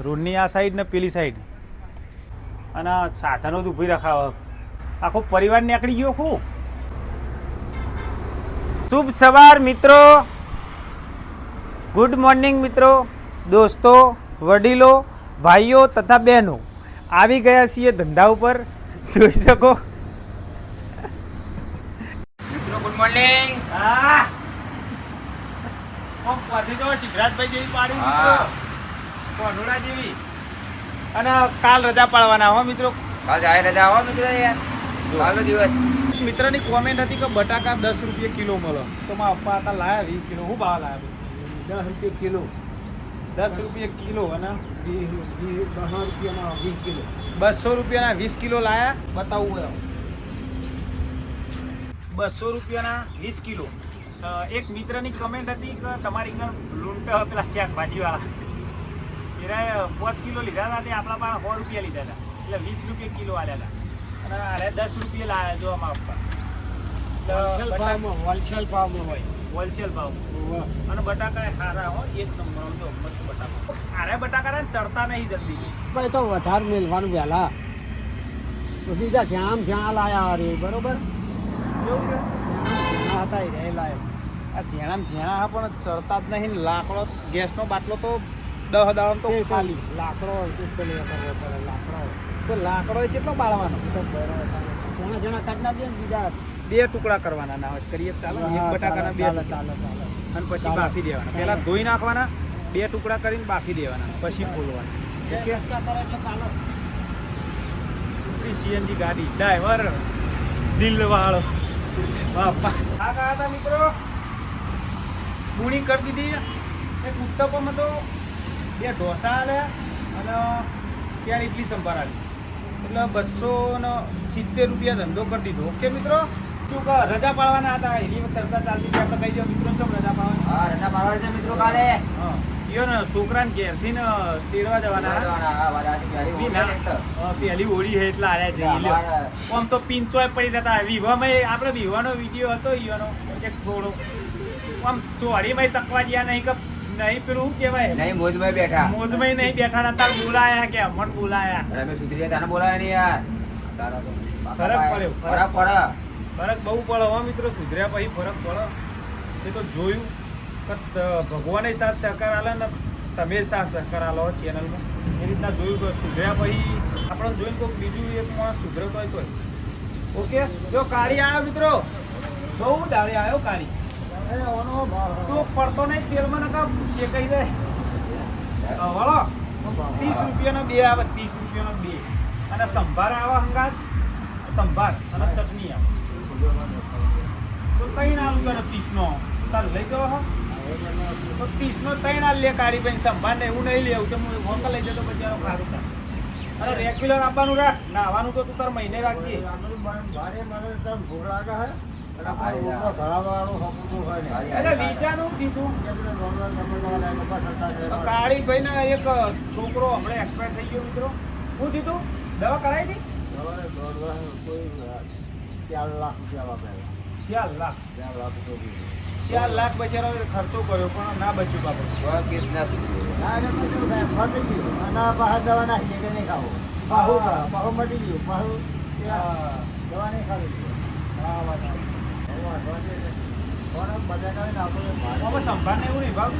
રોડની આ સાઈડ ને પેલી સાઈડ અને સાધનો જ ઊભી રખાવ આખો પરિવાર નીકળી ગયો ખૂબ. શુભ સવાર મિત્રો, ગુડ મોર્નિંગ મિત્રો, દોસ્તો, વડીલો, ભાઈઓ તથા બહેનો, આવી ગયા છીએ ધંધા ઉપર. જોઈ શકો મિત્રો ગુડ મોર્નિંગ. હા પછી તો સિદ્ધરાજભાઈ જેવી પાડી મિત્રો, કોઢોડા જેવી. અને કાલ રજા પાડવાના હો મિત્રો. કાલ જાહેર રજા આવો મિત્રો, યાર કાલનો દિવસ. મિત્રની કોમેન્ટ હતી કે બટાકા 10 રૂપિયા કિલો મળે, તો મારા પપ્પા હતા લાયા 20 કિલો. શું ભાવ લાયા? 10 રૂપિયા કિલો. 10 રૂપિયા કિલો અને 20 કિલો. 200 રૂપિયાના 20 કિલો લાયા. બતાવું એમ 200 રૂપિયાના 20 કિલો. એક મિત્રની કમેન્ટ હતી કે તમારી ઘર લૂંટ પેલા શાકભાજીવાળા એરાએ 5 કિલો લીધા હતા, તે આપણા પાસે 100 રૂપિયા લીધા હતા, એટલે 20 રૂપિયા કિલો આલ્યા હતા. અને અરે 10 રૂપિયા લાયા જો આમાં આપવા. હોલસેલ ભાવમાં હોય. હોલસેલ ભાવ. અને બટાકા સારા હો, એક નંબર જો મસ્ત બટાકા. અરે બટાકા ચડતા નહીં જલ્દી. પણ એ તો વધારે મેળવાનું વહેલા. તો બીજા જ્યાં લાયા અરે બરોબર એવું કે જ્યાં હતા એ રહે લાયા. આ ઝેણા હા પણ ચડતા જ નહીં. લાકડો ગેસનો બાટલો તો 10 દાડો તો ખાલી. લાકડો લાકડો તો લાકડો એ કેટલો બાળવાનો? જણા કાઢી નાખીએ ને બીજા 2 ટુકડા કરવાના ના હોય કરીએ ચાલો. એક બટાકાના 2 ચાલે અને પછી બાફી દેવાના. પહેલા ધોઈ નાખવાના, 2 ટુકડા કરીને બાફી દેવાના, પછી ફોલવાના. ઓકે. સીએનજી ગાડી, ડ્રાઈવર દિલવાળો બાપા. આ ગયા હતા મિત્રો, બુણી કરી દીધી. એક ઉત્તપમ હતો, 2 ઢોસા આલ્યા અને 4 ઇડલી સંભાર આલી. એટલે 270 રૂપિયા ધંધો કરી દીધો. ઓકે મિત્રો, શું કહો? રજા પાડવાના હતા, એની ચર્ચા ચાલતી હતી. આપણે કહી દો મિત્રો, કેમ રજા પાડવાની? હા રજા પાડવાની છે મિત્રો કાલે. હા ઈયો ને છોકરાને ઘેરથી ને તેડવા જવાના. પહેલી હોળી છે એટલે આવ્યા જઈ લ્યો. આમ તો પિંચોય પડી જતા. વિવાહમાં આપણે વિવાનો વિડીયો હતો ઈવાનો એક થોડો આમ ચોડીમાં તકવા ગયા નહીં કે નહીં, પેલું શું કહેવાય, નહીં મોજમાં બેઠા. મોજમાં નહીં બેઠા નતા. બોલાયા કે અમણ બોલાયા. અમે સુધરી ગયા તને બોલાવે નહીં યાર. તારા તો ફરક પડ્યો. ફરક પડે. ફરક બહુ પડે હો મિત્રો. સુધર્યા પછી ફરક પડે. એ તો જોયું કે ભગવાને સાથ સહકાર આલે ને તમે સાથ સહકાર આલો ચેનલમાં. એ રીતના જોયું કે સુધર્યા પછી આપણને જોઈને કોઈ બીજું એક માણસ સુધરતો હોય તો. ઓકે. જો કાળી આવ્યો મિત્રો, બહુ દાડે આવ્યો કાળી. તો પડતો નહીં તેલમાં નકા શેકાઈ જાય. વળો 30 રૂપિયાનો 2 આવે, 30 રૂપિયાનો 2. અને સંભાર આવે હંગાત, સંભાર અને ચટણી આવે તો 3 આલુ કરે 30નો. તાર લઈ ગયો હો તો 30નો 3 આલ લે કાઢી. ભાઈ સંભાર ને એવું નહીં લેવું તો હું વોકલ લઈ જતો બચારો ખારું થાય. અને રેગ્યુલર આપવાનું રાખ. નાવાનું તો તું તાર મહિને રાખજે. એટલે બીજાનું કીધું કાળી ભાઈ ને એક છોકરો હમણાં એક્સપાયર થઈ ગયો મિત્રો. શું કીધું? દવા કરાવી હતી? 4 લાખ 4 લાખ બચારો ખર્ચો કર્યો પણ ના બચ્યું બાપા. કેસ ના સુધરી. સંભાર ને એવું નહીં ભાવ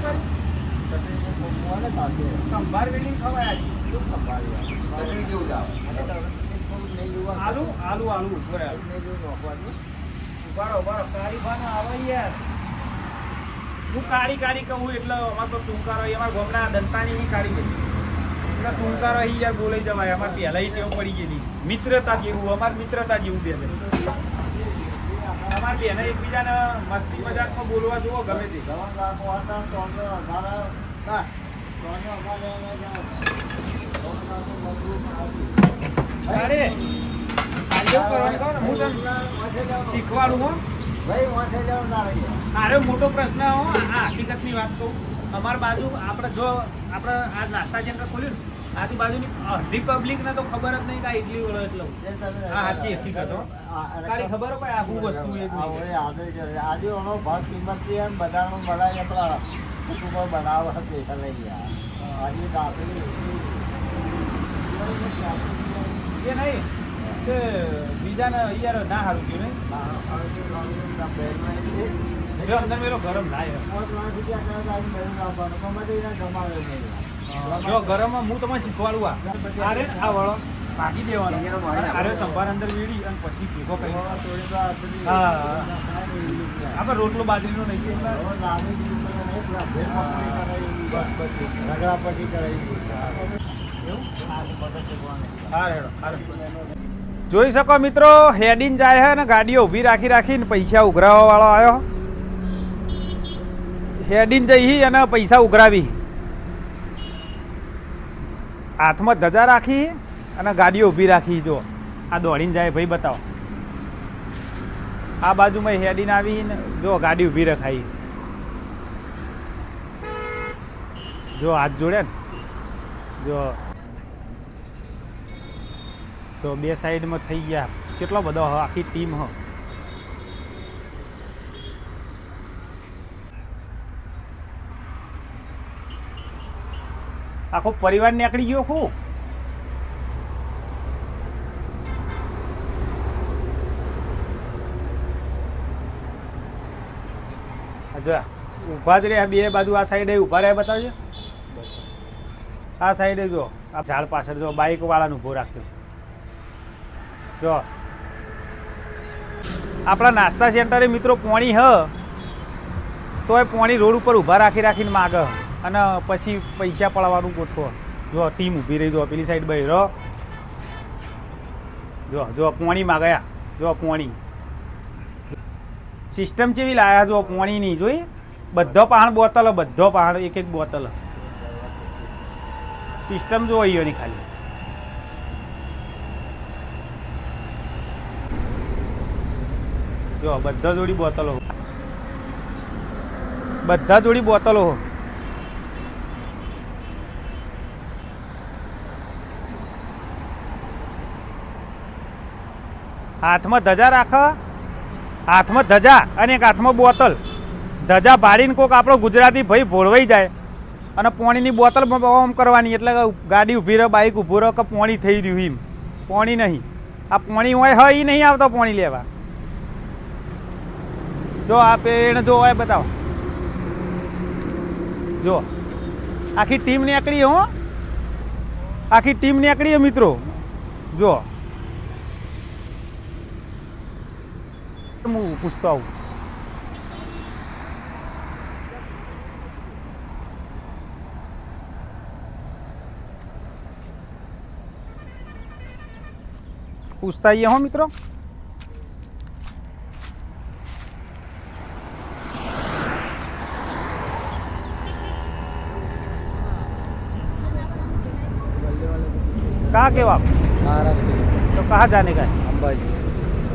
સંભાર વેલી ખવાય. ચટણી કેવું જાવ? આલુ આલુ આલુ ઉભો ઉભારો કાળી ભાનો આવે યાર. હું કાળી કહું એટલે અમારે તો ટૂંકારો અમારા ગોમડા દંતાની ની કાળી ગઈ એટલે ટૂંકારો અહીં યાર બોલાઈ જવાય. અમારે પહેલાં ટેવ પડી ગયેલી મિત્રતા જેવું. અમારે મિત્રતા જેવું બે અમારે બેને એકબીજાને મસ્તી મજાકમાં બોલવા જુઓ ગમે તે. અરે હું તને શીખવાડું હો. અરે મોટો પ્રશ્ન હો. આ હકીકતની વાત કહું, અમારી બાજુ આપણે જો આપણે આ નાસ્તા સેન્ટર ખોલ્યું ને, આજુબાજુની અડધી પબ્લિક ને તો ખબર જ નહીં કે આ ઇડલી વળો એટલો. હા સાચી હકીકત હો. કાળી ખબર હોય પણ આ શું વસ્તુ એ આજે એનો ભાવ કિંમત બજારમાં બનાવી બનાવ હતી. આજે એ નહીં કે બીજાને યાર ના સારું ગયું નહીં જો અંદર મેલો ગરમ થાય જો ગરમમાં હું તમને શીખવાડું આ રે આ વળો ભાગી દેવાનો અરે સંભાર અંદર વીડી અને પછી ભેગો કરી હા આપણે રોટલો બાજરીનો નહીં જોઈ શકો મિત્રો હેડીને જાય છે ને ગાડીઓ ઊભી રાખી રાખીને પૈસા ઉઘરાવવા વાળો આવ્યો હેડીને જઈ અને પૈસા ઉઘરાવી હાથમાં ધજા રાખી અને ગાડીઓ ઊભી રાખી જો આ દોડીને જાય ભાઈ બતાવો આ બાજુમાં હેડીને આવીને જો ગાડી ઊભી રખાઈ જો હાથ જોડે ને જો તો બે સાઈડમાં થઈ ગયા કેટલો બધો આખી ટીમ હ આખો પરિવાર નીકળી ગયો ખૂબ જો ઊભા જ રહ્યા બે બાજુ આ સાઈડે ઊભા રહ્યા બતાવજો આ સાઈડે જો આ ઝાડ પાછળ જો બાઇક વાળાનું ઊભો રાખ્યો જો આપણા નાસ્તા સેન્ટરે મિત્રો પોણી હ તો એ પોણી રોડ ઉપર ઊભા રાખી રાખીને માગે અને પછી પૈસા પડાવવાનું ગોઠવો જો ટીમ ઊભી રહી જો પેલી સાઈડ બહી રહો જો જો પોણી માગ્યા જો પોણી સિસ્ટમ કેવી લાયા જો પોણીની જોઈ બધો પહાણ બોતલ બધો પહાણ એક એક બોતલ સિસ્ટમ જો અહીંયાની ખાલી જો બધા જોડી બોતલો બધા જોડી બોતલો હાથમાં ધજા રાખ હાથમાં ધજા અને એક હાથમાં બોતલ ધજા ભાડીને કોક આપણો ગુજરાતી ભાઈ ભોળવાઈ જાય અને પોણીની બોતલ ઓમ કરવાની એટલે ગાડી ઊભી રહે બાઇક ઊભું રહે કે પોણી થઈ રહ્યું એમ પોણી નહીં આ પોણી હોય હ એ નહીં આવતો પોણી લેવા જો આ પેણ જો હોય બતાવો જો આખી ટીમ નીકળી હો આખી ટીમ નીકળી મિત્રો જો હું પૂછતો આવું પૂછતા આવીએ હો મિત્રો कहाँ के हो आप? महाराष्ट्र तो कहाँ जाने का है? अंबाजी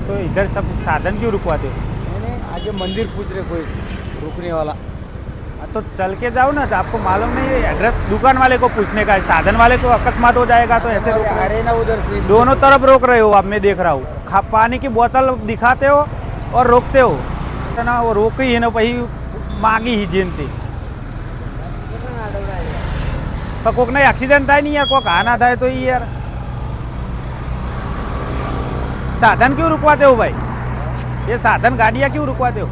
तो इधर सब साधन क्यों रुकवाते हो? मैंने आगे मंदिर पूछ रहे कोई रुकने वाला तो चल के जाओ ना, तो आपको मालूम नहीं है एड्रेस दुकान वाले को पूछने का है, साधन वाले को अकस्मात हो जाएगा तो ऐसे रोक रहे हो। अरे ना उधर से दोनों तरफ रोक रहे हो आप, मैं देख रहा हूँ। पानी की बोतल दिखाते हो और रोकते हो ना, वो रोकी है ना भाई मांगी ही जेनती तो कोक नहीं एक्सीडेंट થાય नहीं यार, कोक आना થાય तो यार साधन क्यों रुकवाते हो भाई? ये साधन गाड़ियाँ क्यों रुकवाते हो?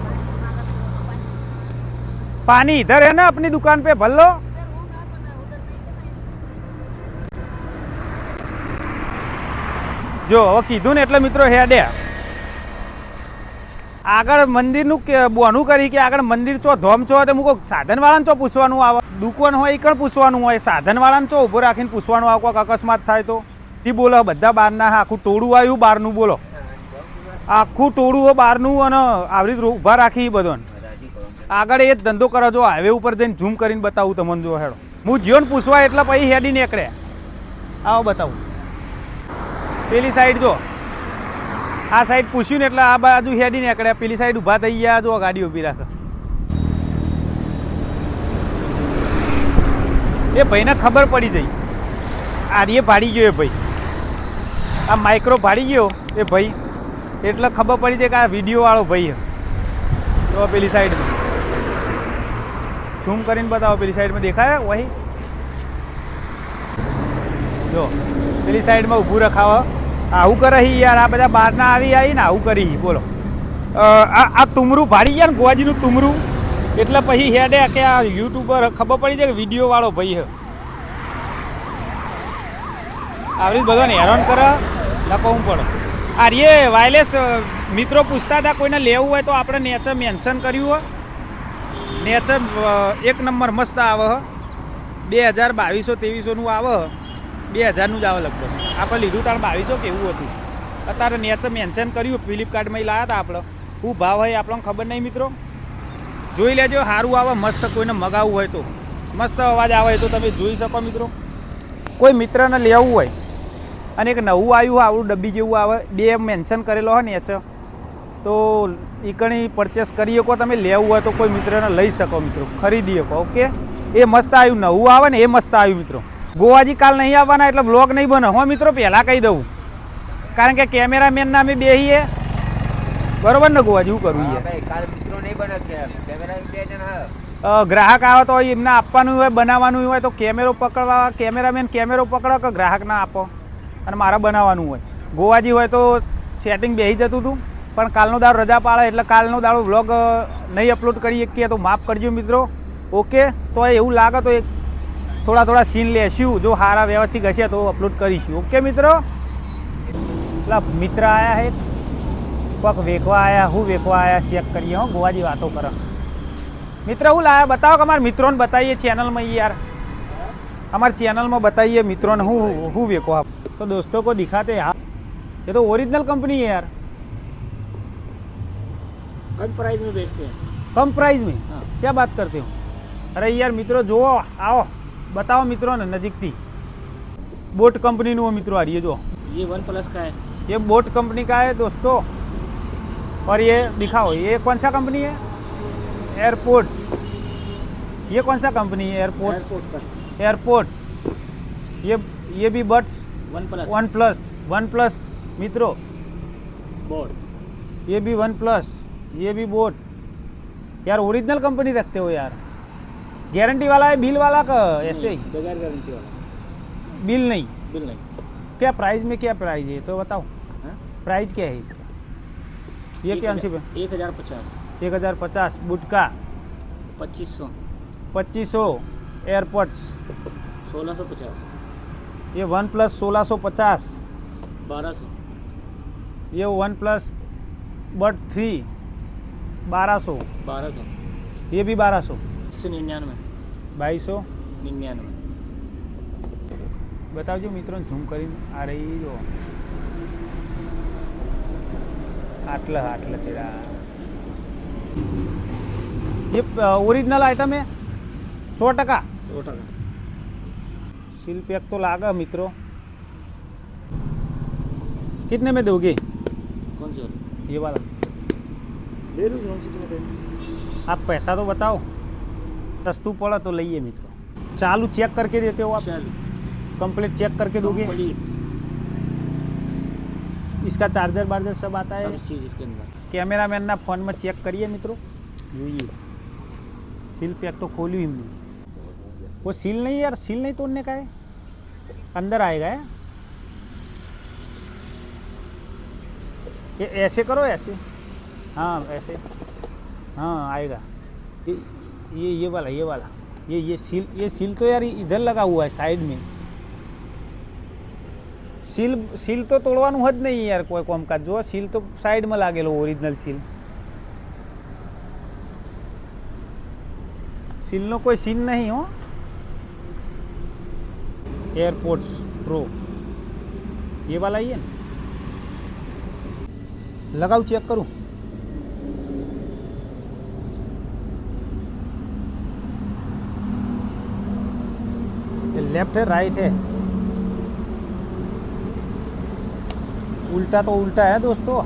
पानी इधर है ना, अपनी दुकान पे भर लो। जो હવે કીધું ને એટલે મિત્રો હેડે આગળ મંદિરનું બોનું કરી કે આગળ મંદિર ચો ધોમ છો તો મૂકો સાધનવાળાને ચો પૂછવાનું આવે, દુકાન હોય એ કણ પૂછવાનું હોય, સાધનવાળાને ચો ઊભો રાખીને પૂછવાનું આવે કોઈક અકસ્માત થાય તો તી બોલો બધા બહારના, આખું ટોળું આવ્યું બહારનું, બોલો આખું ટોળું બહારનું અને આવી રીતે ઊભા રાખી બધોને આગળ એ જ ધંધો કરો. જો હાઈવે ઉપર જઈને ઝૂમ કરીને બતાવું તમને, જો હેડો હું જીવન પૂછવા એટલે પછી હેડી નીકળે. આવો બતાવું પેલી સાઈડ, જો આ સાઈડ પૂછ્યું ને એટલે આ બાજુ હેડી નીકળે, પેલી સાઈડ ઊભા થઈ ગયા, જો ગાડી ઊભી રાખે. એ ભાઈને ખબર પડી જઈ, આર્ય ભાડી ગયો એ ભાઈ, આ માઇક્રો ભાડી ગયો એ ભાઈ, એટલે ખબર પડી જાય કે આ વિડીયો વાળો ભાઈ તો પેલી સાઈડમાં ઝૂમ કરીને બતાવો, પેલી સાઈડમાં દેખાય વહી જો જો પેલી સાઈડમાં ઊભું રખાવો આવું કરે હી યાર આ બધા બહારના આવીને આવું કરી બોલો આ તુમરું ભાડી ગયા ને ગોવાજીનું તુમરું એટલે પછી હેડે કે આ યુટ્યુબર ખબર પડી જાય કે વિડીયો વાળો ભાઈ હે આવી બધાને હેરાન કરે લખવું પડે આ રે વાયરલેસ મિત્રો પૂછતા હતા કોઈને લેવું હોય તો આપણે નેચર મેન્શન કર્યું હોય નેચર 1 નંબર મસ્ત આવે 2022-2300નું આવે 2000નું જ આવે લગભગ આપણે લીધું તાણ 2200 કેવું હતું અત્યારે નેચર મેન્શન કર્યું ફ્લિપકાર્ટમાં લાવ્યા હતા આપણે શું ભાવ હોય આપણને ખબર નહીં મિત્રો જોઈ લેજો સારું આવે મસ્ત કોઈને મગાવવું હોય તો મસ્ત અવાજ આવે તો તમે જોઈ શકો મિત્રો કોઈ મિત્રને લેવું હોય અને એક નવું આવ્યું આવું ડબ્બી જેવું આવે 2 મેન્શન કરેલો હોય નેચર તો ઈકણી પરચેસ કરી શકો તમે લેવું હોય તો કોઈ મિત્રને લઈ શકો મિત્રો ખરીદી શકો ઓકે એ મસ્ત આવ્યું નવું આવે ને એ મસ્ત આવ્યું મિત્રો ગોવાજી કાલ નહીં આવવાના એટલે વ્લોગ નહીં બને હો મિત્રો પહેલાં કહી દઉં કારણ કે કેમેરામેનના અમે બેહીએ બરોબર ને ગોવાજી શું કરવું ગ્રાહક આવે તો એમને આપવાનું હોય બનાવવાનું હોય તો કેમેરો પકડવા કેમેરામેન કેમેરો પકડો કે ગ્રાહક ના આપો અને મારે બનાવવાનું હોય ગોવાજી હોય તો સેટિંગ બેસી જતું હતું પણ કાલનો દાડો રજા પાડે એટલે કાલનો દાડો વ્લોગ નહીં અપલોડ કરી શકીએ તો માફ કરજો મિત્રો ઓકે તો એવું લાગે તો એક થોડા સીન લેશું જો સારા વ્યવસ્થિત હશે તો અપલોડ કરીશું ઓકે મિત્રો પેલા મિત્ર આવ્યા હે કોક વેચવા આવ્યા હું વેચવા આવ્યા ચેક કરીએ હો ગોવાજી વાતો કરે મિત્ર હું લાયા बताओ કે અમારા મિત્રોને બતાવીએ ચેનલમાં યાર हमारे चैनल में बताइए मित्रों ने हूँ वेको आप तो दोस्तों को दिखाते हैं ये तो ओरिजिनल कंपनी है यार कम प्राइस में बेचते हैं कम प्राइस में हाँ। क्या बात करते हो अरे यार मित्रों जो आओ बताओ मित्रों ने नज़दीक थी बोट कंपनी नो मित्रों आ रही है जो ये OnePlus का है ये बोट कंपनी का है दोस्तों और ये दिखाओ ये कौन सा कंपनी है एयरपोर्ट ये कौन सा कंपनी है एयरपोर्ट एयरपोर्ट ये भी बट्स वन प्लस मित्रों बोट ये भी OnePlus ये भी बोट यार ओरिजिनल कंपनी रखते हो यार गारंटी वाला है बिल वाला का ऐसे ही बगैर गारंटी वाला बिल नहीं क्या प्राइस में क्या प्राइस है तो बताओ प्राइस क्या है इसका ये क्या 1050 बुट का 2500 एयरपोर्ट्स 1650 ये OnePlus 1650 1200 ये OnePlus बट 3 1200 ये भी 1200 2299 बताओ मित्रों झूम कर आ रही जो आटला तेरा ये ओरिजिनल आइटम है 100% सील पैक तो लागा मित्रों कितने में दोगे कौन सा ये वाला ले लो कौन सी तुम्हें आप पैसा तो बताओ सस्तू पड़ा तो लइए मित्रों चालू चेक करके देते हो आप कंप्लीट चेक करके दोगे इसका चार्जर बार्जर सब आता है सब चीज़ इसके अंदर कैमरा मैन ना फोन में चेक करिए मित्रों ये सील पैक तो खोली ही नहीं वो सील नहीं यार सील नहीं तोड़ने का है अंदर आएगा है ये ऐसे करो ऐसे हाँ ऐसे हाँ आएगा ये वाला ये सील तो यार इधर लगा हुआ है साइड में सील तो तोड़वानुं हज नहीं यार कोई काम का जो सील तो साइड में लागेलो ओरिजिनल सील नो कोई सीन नहीं हो एयरपोर्ट्स प्रो ये वाला ही है ना लगाओ चेक करूं ये लेफ्ट है राइट है उल्टा तो उल्टा है दोस्तों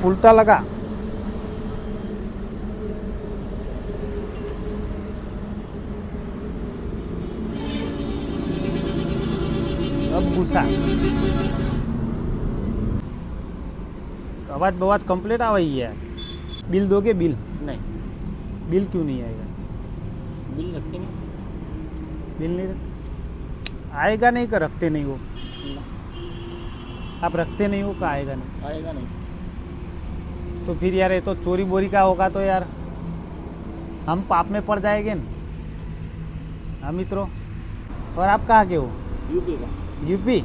उल्टा लगा अब गुस्सा आवाज बवाज कंप्लीट आ रही है बिल दोगे बिल नहीं बिल क्यों नहीं आएगा बिल रखते नहीं बिल नहीं रखते आएगा नहीं का रखते नहीं हो आप रखते नहीं हो का आएगा नहीं आएगा नहीं तो फिर यार ये तो चोरी बोरी का होगा तो यार हम पाप में पड़ जाएंगे ना हाँ मित्रों। और आप कहाँ के हो? यूपी का। यूपी?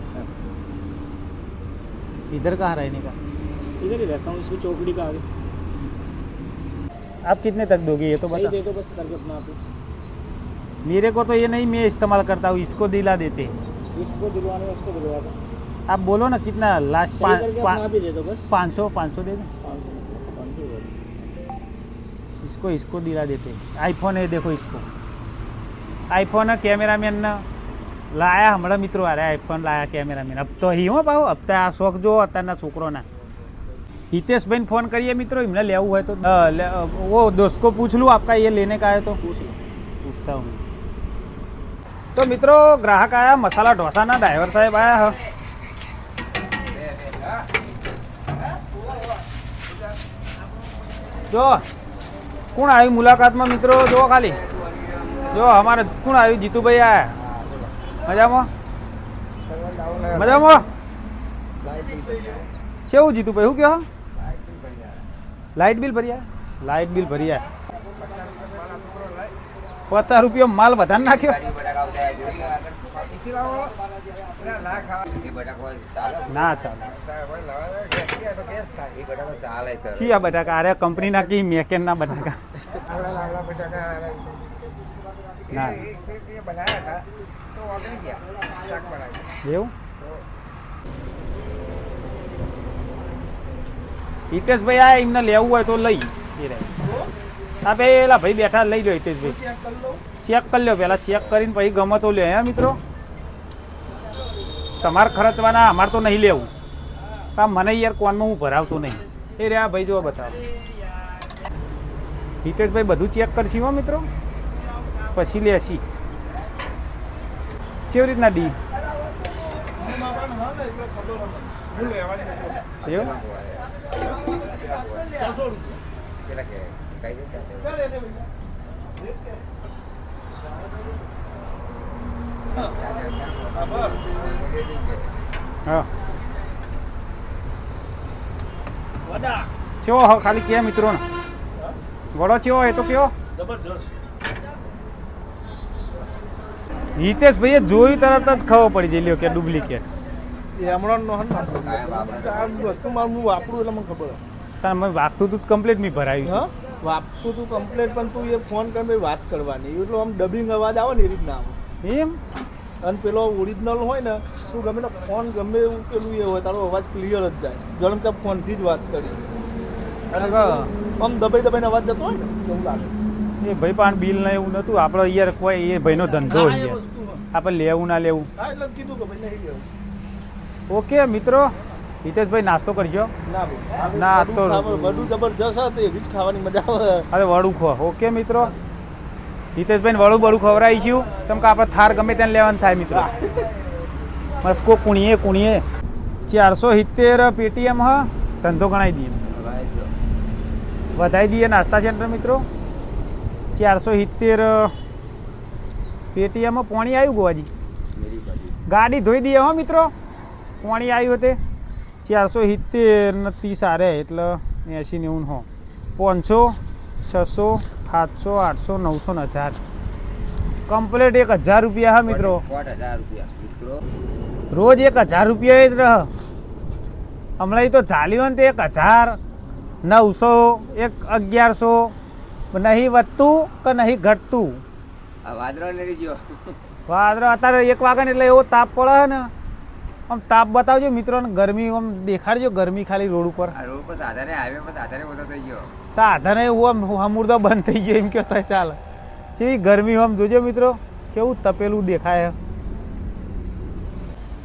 इधर कहाँ रहने का? इधर ही रहता हूँ, इसकी चौकड़ी का आगे। आप कितने तक दोगे ये तो सही बता। दे दो बस करके अपना आप ही। मेरे को तो ये नहीं मैं इस्तेमाल करता हूँ, इसको दिला देते। इसको दिलवाने में उसको दिलवा दो। आप बोलो ना कितना लास्ट सही करके अपना आप ही दे दो बस। 500 दे दो 500 दे दो। इसको दिला देते। आईफोन है देखो इसको आईफोन है कैमरामैन ने लाया हमारा मित्रों आ रहा है आईफोन लाया कैमरामैन अब तो ही हो पाओ अब तो आ शौक जो અત્યારના છોકરોના हितेशભાઈને फोन करिए मित्रों इमने ले हुआ है तो वो दोस्त को पूछ लूँ आपका ये लेने का है तो पूछता हूँ। तो मित्रों ग्राहक आया मसाला ढोसा ना ड्राइवर साहब आया है। जो कौन आयु मुलाकात में मित्रों जो खाली जो हमारे कौन आयु जीतू भाई आया मजा में केव जीतू भाई हूँ क्या लाइट बिल भरिया लाइट बिल भरिया 50 रुपया माल बता नाख्यो ना चाले छिया बटाका अरे कंपनी ना की मेकेन ना बटाका ना हितेश भाई आया इमने लेवू है तो लई आ पेला भाई बैठा लई लो हितेश भाई चेक कर लो पहला चेक करीने पछी गमे तो ले हाँ मित्रों तमार खर्चवाना अमार तो नहीं लेवू आ मने यार कोन में हूँ भरावतो नहीं ए रे भाई जो बताओ हितेश भाई बधु चेक करशी हो मित्रों पछी लेशी केवी रीतना डी हाँ चो हो खाली क्या मित्रों वड़ो चो है तो क्यों जबरदस्त हितेश भाई જોયું તરત જ ખબર પડી જઈ લ્યો કે ડુપ્લિકેટ એ હમણાં નો આ વસ્તુ મારું વાપરું એટલે મને ખબર તાર મેં વાગતું તું કમ્પ્લીટ મી ભરાયું હા વાપતું તું કમ્પ્લેટ પણ તું એ ફોન કરીને વાત કરવાની એટલો આમ ડબિંગ અવાજ આવે ને એ રીતના આવે એમ અને પેલો ઓરિજિનલ હોય ને તું ગમે તો ફોન ગમે એવું પેલું એ હોય તારો અવાજ ક્લિયર જ જાય ગરમ કે ફોનથી જ વાત કરી અને આમ દબાઈ દબાઈને અવાજ જતો હોય ને એવું લાગે એ ભાઈ પણ બિલ ને એવું નતું આપણે યાર કોઈ એ ભાઈનો ધંધો હા, એ યાર વસ્તુ હોય. આપણે લેવું ના લેવું હા એટલે જ કીધું કે ભાઈ નહીં લેવું ઓકે મિત્રો હિતેશભાઈ નાસ્તો કરજો ના ભાઈ ના, વડું તો- વડું જબરજસ્ત હતું એવી જ ખાવાની મજા આવે અરે વડું ખો ઓકે મિત્રો હિતેશભાઈને વડું ખવડાવીશું કેમ કે આપણે થાર ગમે ત્યાં લેવાનું થાય મિત્રો મસ્કો કુણીએ 470 પેટીએમ હ ધંધો ગણાવી દઈએ વધારી દઈએ નાસ્તા સેન્ટર મિત્રો 470 પેટીએમ પાણી આવ્યું ગોવાજી ગાડી ધોઈ દઈએ હો મિત્રો પાણી આવ્યું તે 470 ને 30 આરે એટલે 80 90 હો 500 600 700 800 900 ને 1000 કમ્પ્લીટ 1000 રૂપિયા હા મિત્રો 5000 રૂપિયા મિત્રો રોજ 1000 રૂપિયા જ રહ હમણાં તો ચાલ્યું ને તે 1000 900 1100 નહીં વધતું કે નહીં ઘટતું આ વાદળો લઈ ગયો વાદળો અત્યારે 1 વાગે ને એટલે એવો તાપ પડે ને આમ તાપ બતાવજો મિત્રોને ગરમી આમ દેખાડજો ગરમી ખાલી રોડ ઉપર આ રોડ પર સાધારે હાઈવે પર સાધારે બધો થઈ ગયો સાધન એવું આમ હમુરદો બંધ થઈ ગયો એમ કે ચાલે જેવી ગરમી આમ જોજો મિત્રો કેવું તપેલું દેખાય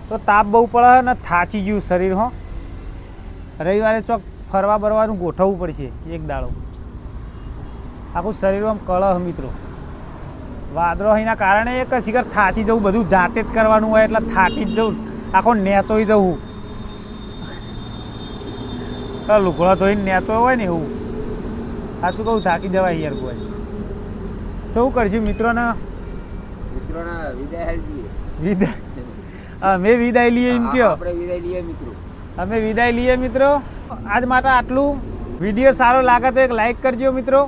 તો તાપ બહુ પડે ને થાચી ગયું શરીર હો રવિવારે ચોક ફરવા બરવાનું ગોઠવવું પડશે એક દાડો આખું શરીર આમ કળહ મિત્રો વાદળો એના કારણે એક શિખર થાચી જવું બધું જાતે જ કરવાનું હોય એટલે થાકી જ જવું આખો નેચોઈ જવું લુગડો ધોઈને નેચો હોય ને એવું સાચું કહું થાકી જવાય યાર કોઈ તો શું કરશું મિત્રોને મિત્રોના વિદાય હાલજી અમે વિદાય લઈએ એમ કયો. આપણે વિદાય લઈએ મિત્રો. અમે વિદાય લઈએ મિત્રો. આજ માટે આટલું. વિડીયો સારો લાગે તો એક લાઈક કરજો મિત્રો,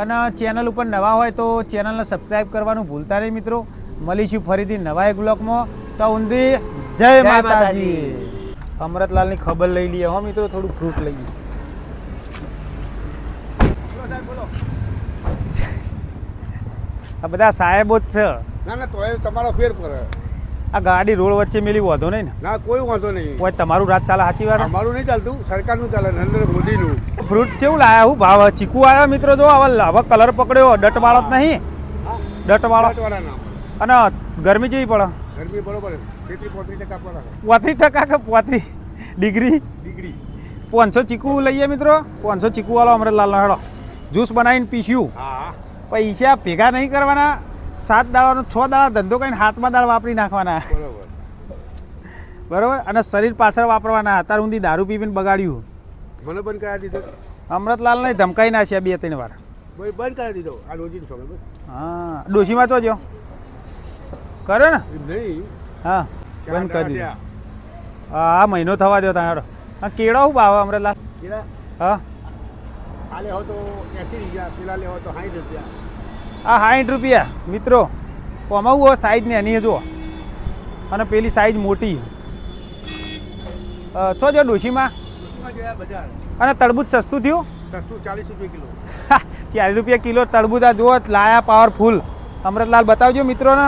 અને ચેનલ ઉપર નવા હોય તો ચેનલને સબસ્ક્રાઈબ કરવાનું ભૂલતા નહીં મિત્રો. મળીશું ફરીથી નવા એક બ્લોગમાં. તો ઊંધી જય માતાજી. અમૃતલાલની ખબર લઈ લઈએ હો મિત્રો, થોડું ફ્રૂટ લઈએ. આ બધા સાહેબો જ છે. ના ના તો તમારો ફેર પડે. આ ગાડી રોડ વચ્ચે મેલી વાંધો નહીં ને? ના કોઈ વાંધો નહીં. કોઈ તમારું રાત ચાલે સાચી વાત? અમારું નહીં ચાલતું, સરકારનું ચાલે, નરેન્દ્ર મોદીનું. ફ્રૂટ કેવું લાયા? હું ભાવ ચીકુ આવ્યા મિત્રો? જો હવે કલર પકડ્યો, ડટવાળો જ નહીં, ડટવાળો. અને ગરમી જેવી પડે? ગરમી બરોબર 33-35% પડે. 35% કે 35 ડિગ્રી? ડિગ્રી. 500 ચીકુ લઈએ મિત્રો. 500 ચીકુ વાળો અમૃતલાલનો હેડો. જ્યુસ બનાવીને પીસ્યું. હા પૈસા ભેગા નહીં કરવાના. 7 દાડાનો 6 દાડા ધંધો કરીને હાથમાં દાળ વાપરી નાખવાના. બરોબર. બરોબર. અને શરીર પાછળ વાપરવાના. અત્યાર સુધી દારૂ પીને બગાડ્યું. મને બંધ કરાવી દીધો. અમૃતલાલને ધમકાઈ નાખ્યા 2-3 વાર. ભાઈ બંધ કરાવી દીધો. આ રોજીનો છોકરો બસ. હા ડોશીમાં ચોજો કર્યો ને? એમ નહીં. હા બંધ કરી દીધું. હા મહિનો થવા દો તારો. હા કેળો શું ભાવ અમૃતલાલ? કેળા હા આ લેવો તો 80 રૂપિયા, પેલા લેવો તો 60 રૂપિયા. આ 60 રૂપિયા મિત્રો. આમાં હું સાઈઝ ને એની જુઓ, અને પેલી સાઈઝ મોટી. છો જો ડોશીમાં. જોયા બજાર. અને તરબૂચ સસ્તું થયું? સસ્તું 40 રૂપિયા કિલો. 40 રૂપિયા કિલો તરબૂચ. આ જુઓ લાયા પાવરફુલ. અમૃતલાલ બતાવજો મિત્રોને.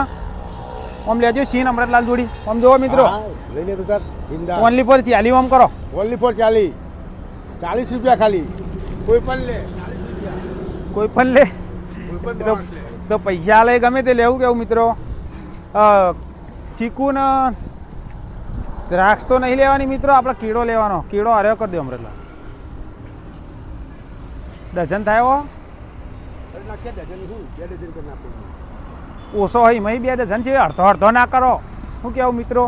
આમ લેજો સીન અમૃતલાલ જોડી. આમ જુઓ મિત્રો, લઈ લે તો તાર જિંદા. ઓનલી પર 40 આમ કરો. ઓનલી ફોર 40 રૂપિયા ખાલી. કોઈ પણ લે 40 રૂપિયા. કોઈ પણ લે કોઈ પણ તો માણસ લે. તો પૈસા લે ગમે તે લેવું કેવું મિત્રો. ચીકુ ને દ્રાક્ષ તો નહીં લેવાની મિત્રો, આપણે કીડો લેવાનો. કીડો હાર્યો કરી દો અમૃતલાલ. ડઝન થાય હો? અરે નાખ્યા ડઝન હું 2 ડઝન કરી નાખું. ઓછો હોય મહી 2 ડઝન છે. અડધો અડધો ના કરો. શું કહેવું મિત્રો?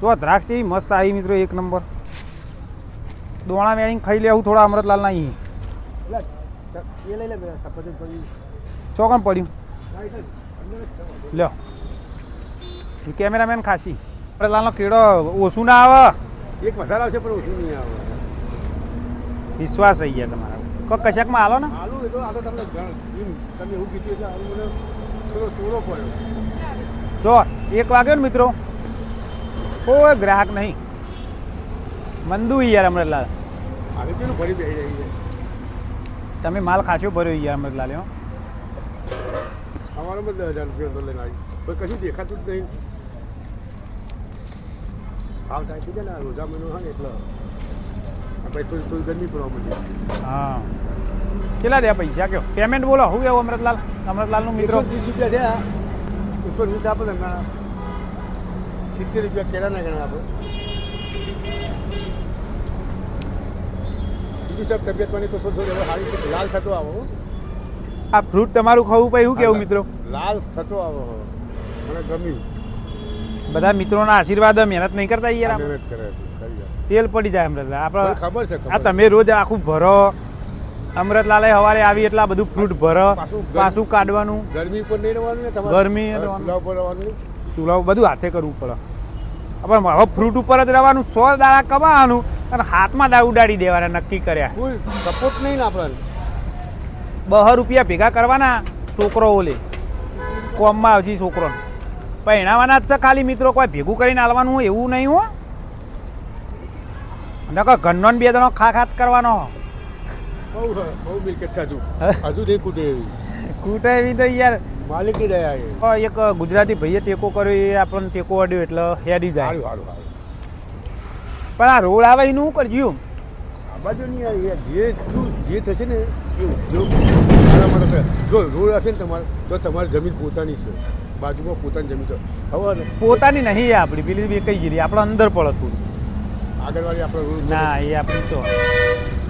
જો દ્રાક્ષ જેવી મસ્ત આવી મિત્રો, 1 નંબર. દોણા મેળીને ખાઈ લેવું થોડા અમૃતલાલ ના. અહીં એ લઈ લે સફરજન પડી. ચોકન પડ્યું રાઈટ અંદર જ છે. લ્યો. કેમેરામેન ખાસી. અમૃતલાલનો કીડો ઓછું ના આવે. એક વધારે આવશે પણ ઓછું નહીં આવે. વિશ્વાસ થઈ ગયા તમારા. કોઈ કશાકમાં હાલો ને. આલુ એ તો આ તો તમને તમે એવું કીધું એટલે આલુ મને થોડો ચોરો પડ્યો. જો 1 વાગ્યો ને મિત્રો, કોઈ ગ્રાહક નહીં. મંદુ યાર અમૃતલાલ. હવે ચેલું ભરી બેસી રહી છે. તમે માલ ખાસો ભર્યો યાર અમૃતલાલ. હો અમારો 10,000 રૂપિયા તો લઈને આવી. કોઈ કશું દેખાતું જ નહીં. ભાવ થાય છે ને રોજા મહિનો હોય ને એટલે આપણે થોડી ગરમી પડવા માંડી. હા કેટલા દે પૈસા કયો? પેમેન્ટ બોલો. શું કેવું અમૃતલાલ? અમૃતલાલનું મિત્રો 120 રૂપિયા થયા. 120 આપો ને 70 રૂપિયા કેળાના ગણા આપો. બીજું સબ તબિયત પાણી તો થોડું થોડું સારી છે. લાલ થતો આવો. આ ફ્રૂટ તમારું ખાવું પછી શું કેવું મિત્રો? લાલ થતો આવો. મને ગમ્યું. બધા મિત્રોના આશીર્વાદ. મહેનત નહીં કરતા યાર. મહેનત કરે છે. ખરી વાત. તેલ પડી જાય અમૃતલાલ. મને આપણે ખબર છે. આ તમે રોજ આખું ભરો. અમૃતલાલે સવારે આવી એટલે આ બધું ફ્રૂટ ભરો, પાછું કાઢવાનું. ગરમી પર નહીં રહેવાનું ને તમારે. ગરમી રહેવાનું. ચૂલા ઉપર રહેવાનું. ચૂલા બધું હાથે કરવું પડે. આપણે હવે ફ્રૂટ ઉપર જ રહેવાનું. 100 દાડા કમાવાનું અને હાથમાં દાળ ઉડાડી દેવાના. નક્કી કર્યા. કોઈ સપોર્ટ નહીં ને આપણને. 2 રૂપિયા ભેગા કરવાના. છોકરો ઓલે કોમમાં આવશે છોકરોને પહેણાવાના જ છે ખાલી મિત્રો. કોઈ ભેગું કરીને આલવાનું હોય એવું નહીં હો. નકર ઘરનો 2 જણો ખા જ કરવાનો. બહુ મિલકત છે હજુ. હજુ નહીં કૂટે એવી. કૂટે એવી તો યાર માલિકની દયા એ. એક ગુજરાતી ભાઈએ ટેકો કર્યો, એ આપણને ટેકો અડ્યો એટલે હેડી જાય. સારું સારું સારું. પણ આ રોડ આવે એનું શું કરજો? આ બાજુ નહીં યાર. જે થશે ને એ ઉદ્યોગ મારા માટે જો રોડ હશે ને તમારે તો તમારી જમીન પોતાની છે. બાજુમાં પોતાની જમીન છે. હવે પોતાની નહીં આપણી, પેલી બી કઈ જરી આપણે અંદર પડે થોડું. આગળવાળી આપણે રોડ ના એ આપણી તો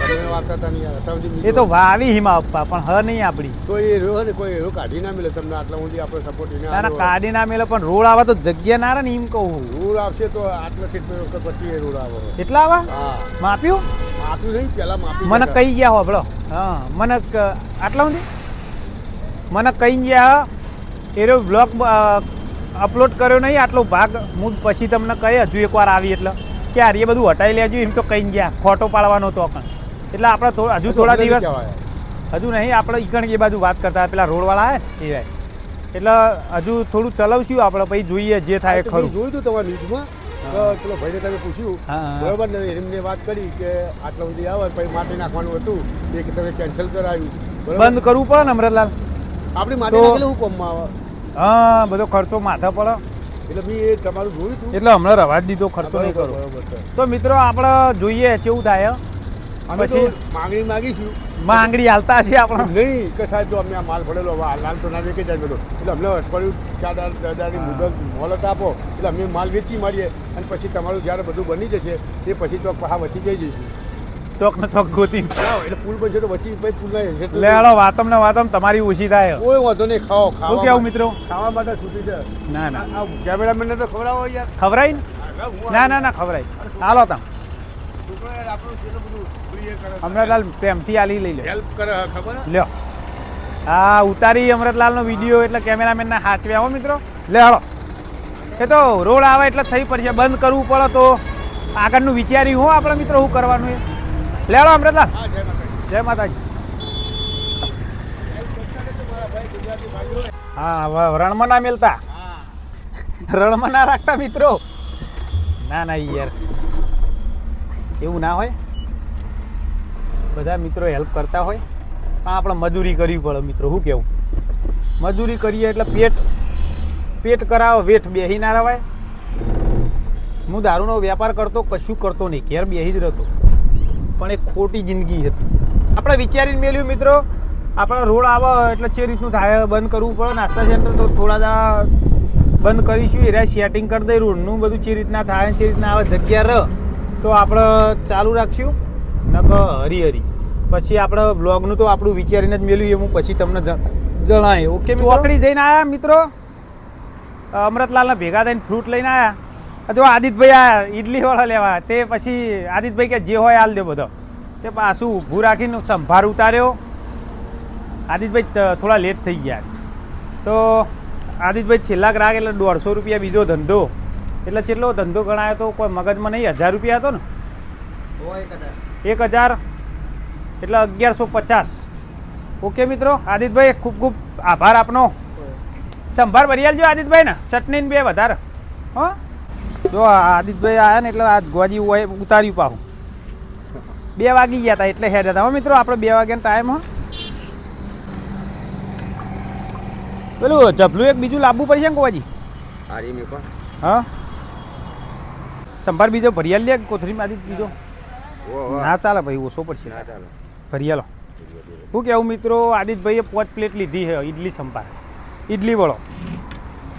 તમે વાર્તા હતા નહીં યાર. અત્યાર સુધી એ તો વાવી હિમા અપ્પા, પણ હ નહીં આપણી. તો એ રહ્યો ને કોઈ એરો કાઢી ના મળે તમને. આટલા સુધી આપણે સપોર્ટ એને ના ના કાઢી ના મેલે, પણ રોડ આવે તો જગ્યા ના રહે ને એમ કહું. રોડ આવશે તો આટલા ક્ષેત્ર પછી એ રોડ આવે. એટલા આવા હા માપ્યું? માપ્યું નહીં પહેલા માપી મને કહી ગયા હોબળો. હા મને આટલા સુધી મને કહી ગયા. એરો બ્લોક અપલોડ કર્યો નહીં આટલો ભાગ હું પછી તમને કહે હજુ એકવાર આવી એટલે કે યાર એ બધું હટાવી લેજો એમ તો કહી ગયા ખોટો પાડવાનો તો પણ એટલે આપણે હજુ થોડા દિવસ હજુ નહીં આપણે ઈકણ એ બાજુ વાત કરતા પેલા રોડવાળા આવે એ એટલે હજુ થોડું ચલાવશું આપણે પછી જોઈએ જે થાય ખરું. જોયું હતું તમારા ન્યૂઝમાં પેલો ભાઈને તમે પૂછ્યું બરોબર ને એમને વાત કરી કે આટલા સુધી આવે પછી માટી નાખવાનું હતું એ કે તમે કેન્સલ કરાવ્યું બંધ કરવું પડે ને અમરતલાલ. આપણી માટી નાખેલું હું કોમમાં આવે હા બધો ખર્ચો માથા પડે એટલે મેં એ તમારું જોયું હતું એટલે હમણાં રવા જ દીધો ખર્ચો નહીં કરો. બરોબર છે તો મિત્રો આપણે જોઈએ કેવું થાય અમે તો પછી માંગણી માગીશું માંગણી હાલતા હશે આપણે નહીં કે સાહેબ જો અમે આ માલ પડેલો હવે હાલ તો ના વેચી જાય બધો એટલે અમને અઠવાડિયું 4 મુદત મોહલત આપો એટલે અમે માલ વેચી મારીએ અને પછી તમારું જ્યારે બધું બની જશે તે પછી ચોક હા વચ્ચી જઈ જઈશું ચોક ને ચોક ગોતી એટલે પુલ બનશે તો વચ્ચી પછી પુલ ના લે હાલો વાતમ ને વાતમ તમારી ઓછી થાય. કોઈ વાંધો નહીં ખાઓ શું ખાવા કેવું મિત્રો? ખાવા માટે છૂટી છે ના ના આ કેમેરામેનને તો ખવડાવો યાર ખવરાય ને? ના ના ના ખવરાય હાલો તમે છોકરો યાર આપણું કેટલું બધું પ્રિય કરે અમરતલાલ પ્રેમથી આલી લઈ લે હેલ્પ કરે ખબર હે? લ્યો હા ઉતારી અમરતલાલનો વિડીયો એટલે કેમેરામેનના હાચવ્યા હો મિત્રો. લે હાલો એ તો રોડ આવે એટલે થઈ પડશે બંધ કરવું પડે તો આગળનું વિચાર્યું હો આપણે મિત્રો શું કરવાનું એ. લે હાલો અમરતલાલ હા જય માતાજી જય માતાજી. હા રણમાં ના મેલતા રણમાં ના રાખતા મિત્રો. ના ના યાર એવું ના હોય બધા મિત્રો હેલ્પ કરતા હોય પણ આપણે મજૂરી કરવી પડે મિત્રો. શું કેવું મજૂરી કરીએ એટલે પેટ કરાવો વેઠ બેસી ના રવાય. હું દારૂનો વેપાર કરતો કશું કરતો નહીં ઘેર બેસી જ રહેતો પણ એક ખોટી જિંદગી હતી. આપણે વિચારીને મેલ્યું મિત્રો આપણે રોડ આવે એટલે જે રીતનું થાય બંધ કરવું પડે. નાસ્તા સેન્ટર તો થોડા બંધ કરીશું એ સેટિંગ કરી દઈ રોડનું બધું જે રીતના થાય જે રીતના આવે જગ્યા રહે તો આપણે ચાલુ રાખશું નકર હરી પછી આપણે વ્લોગનું તો આપણું વિચારીને જ મેલ્યું એ હું પછી તમને જણાય. ઓકે ચોકડી જઈને આવ્યા મિત્રો અમરતલાલના ભેગા થઈને ફ્રૂટ લઈને આવ્યા. જો આદિતભાઈ આ ઇડલીવાળા લેવા તે પછી આદિતભાઈ કે જે હોય હાલ દે બધો તે પાછું ઊભું રાખીને સંભાર ઉતાર્યો. આદિતભાઈ થોડા લેટ થઈ ગયા તો આદિતભાઈ છેલ્લા ગ્રાહક એટલે 150 રૂપિયા બીજો ધંધો એટલે કેટલો ધંધો ગણાયો તો કોઈ મગજમાં નહીં 1000 રૂપિયા હતો ને 1000 એટલે 1150. ઓકે મિત્રો આદિતભાઈ ખૂબ ખૂબ આભાર આપનો. સંભાર ભરી આલજો આદિતભાઈ ને ચટણી બે વધારે હો. જો આદિતભાઈ આવ્યા ને એટલે આજ ગોજી હોય ઉતાર્યું પાહું 2 વાગી ગયા હતા એટલે હેડ હતા હો મિત્રો આપણે 2 વાગ્યાનો ટાઈમ હો. પેલું જબલું એક બીજું લાવવું પડશે ને ગોજી હારી મેં પણ હા સંભાર બીજો ભરી આલ લે કોથળીમાં આદિત બીજો ના ચાલે ભાઈ ઓછો પડશે ના ચાલો ભરી આલો. શું કહેવું મિત્રો આદિતભાઈએ 5 પ્લેટ લીધી છે ઇડલી સંભાર ઇડલી વળો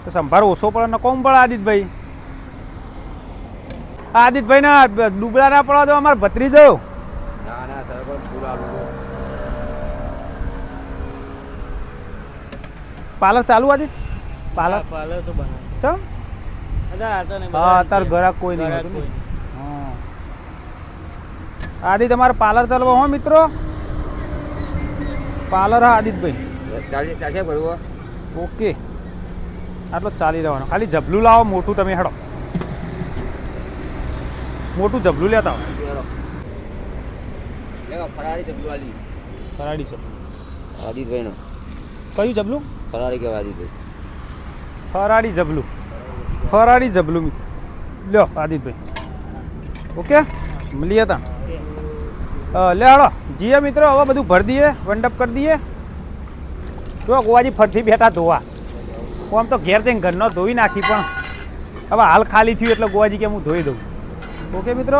તો સંભાર ઓછો પડે ને કોમ પડે આદિતભાઈ. આદિતભાઈ ના ડુબળા ના પડવા દો અમારે ભત્રીજો. ના ના સર પણ ફૂલ આલું પાર્લર ચાલુ આદિત પાર્લર પાર્લર તો બનાવે ચમ હા અત્યારે ઘરાક કોઈ નહીં હોતું ને. હા આદિત અમારે પાર્લર ચાલવા હો મિત્રો પાર્લર હા આદિતભાઈ ચાલશે ભરવું ઓકે આટલો ચાલી રહેવાનો. ખાલી જબલું લાવો મોટું તમે હેડો મોટું જબલું લેતા હો. ફરાળી ચપલું આલી ફરાડી જબલું આદિતભાઈ નો કયું જબલું ફરાળી કહેવાય આદિતભાઈ ફરાડી જબલું મિત્રો લ્યો આદિતભાઈ ઓકે મળીએ તા લે હળો જીએ મિત્રો હવે બધું ભરી દઈએ વંડઅપ કરી દઈએ. જો ગોવાજી ફરથી બેઠા ધોવા આમ તો ઘેર જઈને ઘરનો ધોઈ નાખી પણ હવે હાલ ખાલી થયું એટલે ગોવાજી કે હું ધોઈ દઉં. ઓકે મિત્રો